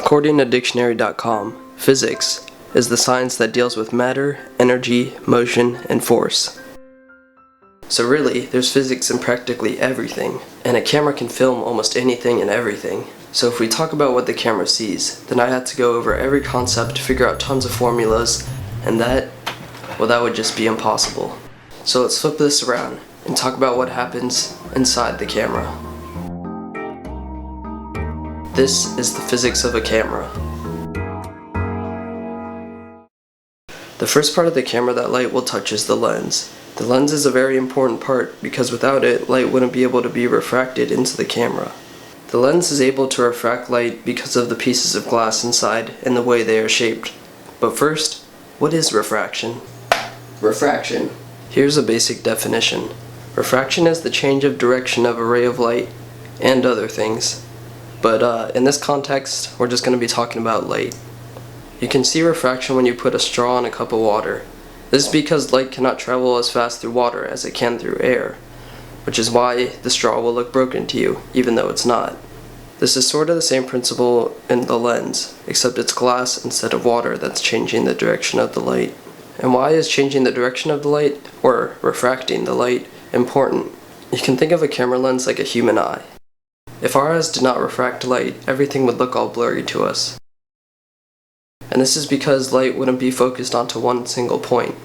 According to dictionary.com, physics is the science that deals with matter, energy, motion, and force. So really, there's physics in practically everything, and a camera can film almost anything and everything. So if we talk about what the camera sees, then I had to go over every concept to figure out tons of formulas, and that would just be impossible. So let's flip this around and talk about what happens inside the camera. This is the physics of a camera. The first part of the camera that light will touch is the lens. The lens is a very important part because without it, light wouldn't be able to be refracted into the camera. The lens is able to refract light because of the pieces of glass inside and the way they are shaped. But first, what is refraction? Refraction. Here's a basic definition. Refraction is the change of direction of a ray of light and other things. But in this context, we're just going to be talking about light. You can see refraction when you put a straw in a cup of water. This is because light cannot travel as fast through water as it can through air, which is why the straw will look broken to you, even though it's not. This is sort of the same principle in the lens, except it's glass instead of water that's changing the direction of the light. And why is changing the direction of the light, or refracting the light, important? You can think of a camera lens like a human eye. If our eyes did not refract light, everything would look all blurry to us. And this is because light wouldn't be focused onto one single point.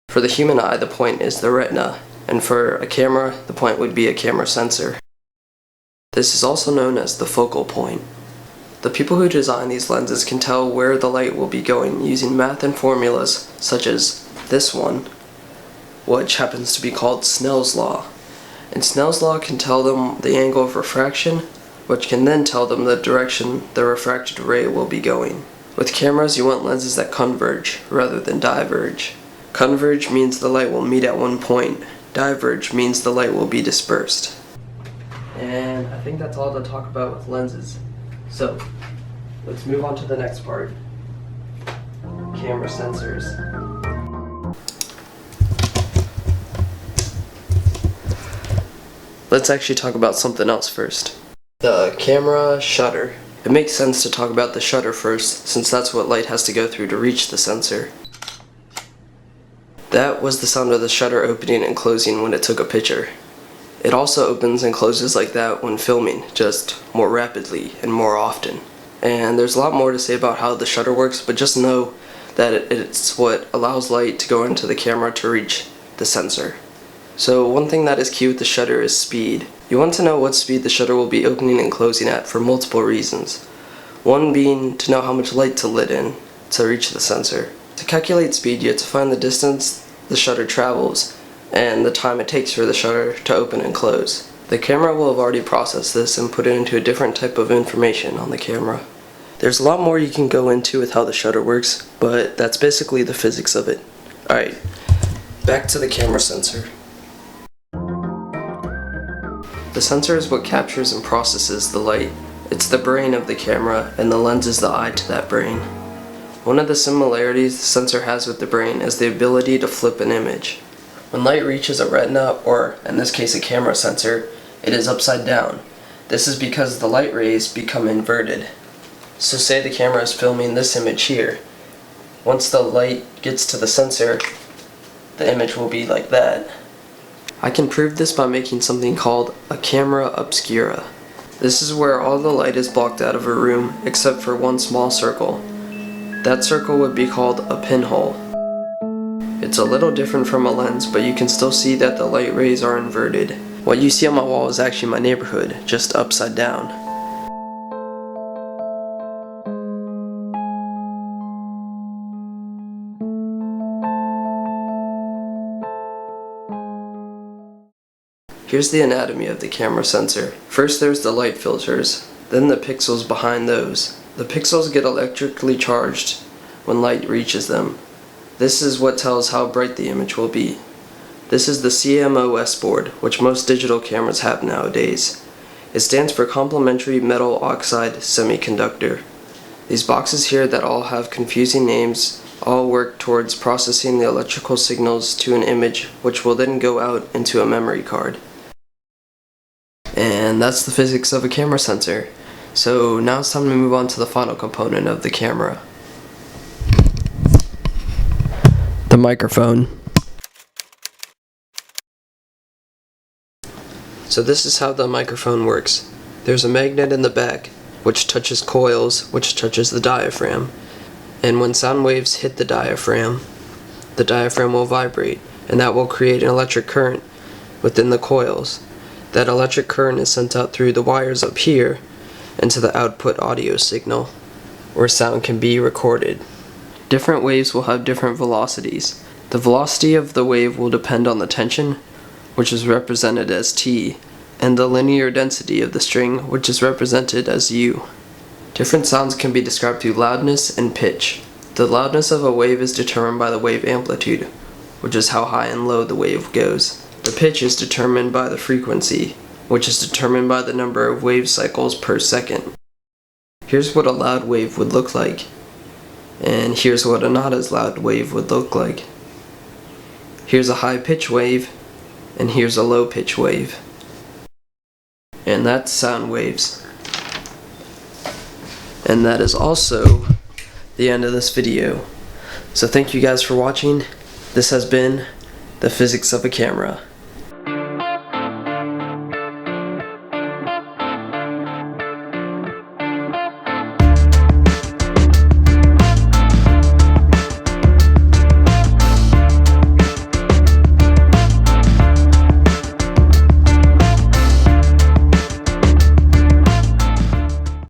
For the human eye, the point is the retina, and for a camera, the point would be a camera sensor. This is also known as the focal point. The people who design these lenses can tell where the light will be going using math and formulas such as this one, which happens to be called Snells Law. And Snell's Law can tell them the angle of refraction, which can then tell them the direction the refracted ray will be going. With cameras, you want lenses that converge rather than diverge. Converge means the light will meet at one point. Diverge means the light will be dispersed. And I think that's all to talk about with lenses. So, let's move on to the next part. Camera sensors. Let's actually talk about something else first. The camera shutter. It makes sense to talk about the shutter first, since that's what light has to go through to reach the sensor. That was the sound of the shutter opening and closing when it took a picture. It also opens and closes like that when filming, just more rapidly and more often. And there's a lot more to say about how the shutter works, but just know that it's what allows light to go into the camera to reach the sensor. So one thing that is key with the shutter is speed. You want to know what speed the shutter will be opening and closing at for multiple reasons. One being to know how much light to let in to reach the sensor. To calculate speed, you have to find the distance the shutter travels and the time it takes for the shutter to open and close. The camera will have already processed this and put it into a different type of information on the camera. There's a lot more you can go into with how the shutter works, but that's basically the physics of it. Alright, back to the camera sensor. The sensor is what captures and processes the light. It's the brain of the camera, and the lens is the eye to that brain. One of the similarities the sensor has with the brain is the ability to flip an image. When light reaches a retina, or in this case a camera sensor, it is upside down. This is because the light rays become inverted. So say the camera is filming this image here. Once the light gets to the sensor, the image will be like that. I can prove this by making something called a camera obscura. This is where all the light is blocked out of a room except for one small circle. That circle would be called a pinhole. It's a little different from a lens, but you can still see that the light rays are inverted. What you see on my wall is actually my neighborhood, just upside down. Here's the anatomy of the camera sensor. First there's the light filters, then the pixels behind those. The pixels get electrically charged when light reaches them. This is what tells how bright the image will be. This is the CMOS board, which most digital cameras have nowadays. It stands for complementary metal oxide semiconductor. These boxes here that all have confusing names all work towards processing the electrical signals to an image, which will then go out into a memory card. And that's the physics of a camera sensor. So now it's time to move on to the final component of the camera. The microphone. So this is how the microphone works. There's a magnet in the back, which touches coils, which touches the diaphragm. And when sound waves hit the diaphragm will vibrate, and that will create an electric current within the coils. That electric current is sent out through the wires up here into the output audio signal, where sound can be recorded. Different waves will have different velocities. The velocity of the wave will depend on the tension, which is represented as T, and the linear density of the string, which is represented as U. Different sounds can be described through loudness and pitch. The loudness of a wave is determined by the wave amplitude, which is how high and low the wave goes. The pitch is determined by the frequency, which is determined by the number of wave cycles per second. Here's what a loud wave would look like, and here's what a not as loud wave would look like. Here's a high pitch wave, and here's a low pitch wave. And that's sound waves. And that is also the end of this video. So thank you guys for watching. This has been the physics of a camera.